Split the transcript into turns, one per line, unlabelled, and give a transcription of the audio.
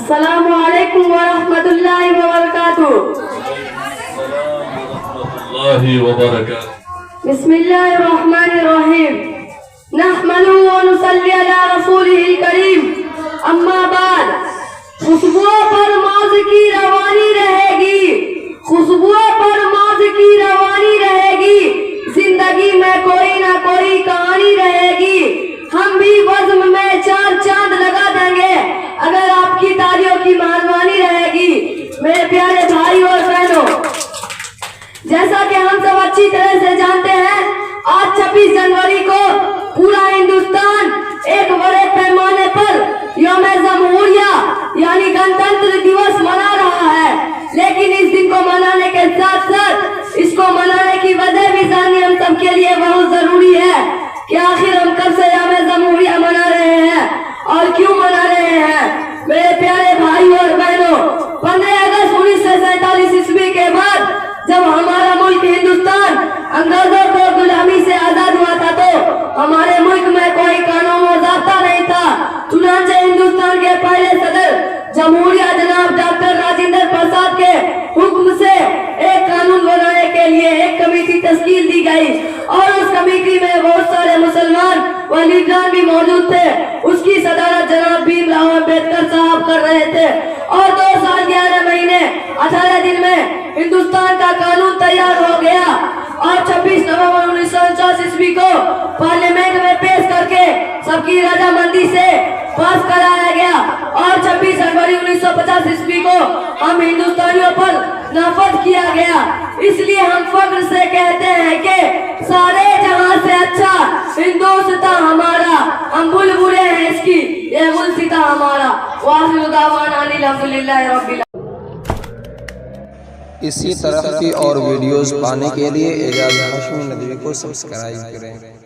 अस्सलामु अलैकुम व रहमतुल्लाहि व बरकातुहू। बिस्मिल्लाहिर रहमानिर रहीम। नहमदुहु व नुसल्ली अला रसूलिहिल करीम। अम्मा बाद। खुशबुओं पर मौज की रवानी रहेगी, खुशबुओं पर मौज की रवानी रहेगी। जिंदगी में कोई ना कोई कहानी रहेगी। हम भी वज़्म में 4 चांद लगा देंगे अगर आपकी तालियों की मेहरबानी रहेगी। मेरे प्यारे भाई और बहनों, जैसा कि हम सब अच्छी तरह से जानते हैं, आज 26 जनवरी को पूरा हिंदुस्तान एक बड़े पैमाने पर यौम जमहूरिया यानी गणतंत्र दिवस मना रहा है। लेकिन इस दिन को मनाने के साथ साथ इसको मनाने की वजह भी जाननी हम सबके लिए बहुत जरूरी है कि आखिर हम कब से यौम जमहूरिया मना रहे हैं और क्यों मना रहे हैं। मेरे प्यारे भाई और बहनों, 15 अगस्त 1947 ईस्वी के बाद जब हमारा मुल्क हिंदुस्तान अंग्रेजों को गुलामी से आजाद हुआ था तो हमारे मुल्क में कोई कानून और ज़ाब्ता नहीं था। चुनांचे हिंदुस्तान के पहले सदर जमहूरिया जनाब डॉक्टर राजेंद्र प्रसाद के हुक्म से एक कानून बनाने के लिए एक कमेटी तश्कील दी गई और उस कमेटी में बहुत सारे मुसलमान व लीडरान भी मौजूद थे। उसकी सदारत जनाब भीमराव अम्बेडकर साहब कर रहे थे और 2 साल 11 महीने 18 दिन में हिंदुस्तान का कानून तैयार हो गया और 26 नवंबर 1949 ईस्वी को पार्लियामेंट में पेश करके सबकी रजामंदी से पास कराया गया और 26 जनवरी 1950 ईस्वी को हम हिंदुस्तानियों पर नाफज किया गया। इसलिए हम फख्र से कहते हैं कि सारे जहां से अच्छा हिंदुस्तान हमारा, हम बुलबुले हैं इसकी, ये गुलसिता हमारा। वाहिर दावाना अल्हम्दुलिल्लाहि रब्बिल।
इसी तरह की और वीडियोस पाने के लिए एजाज हाशमी नदवी को सब्सक्राइब करें।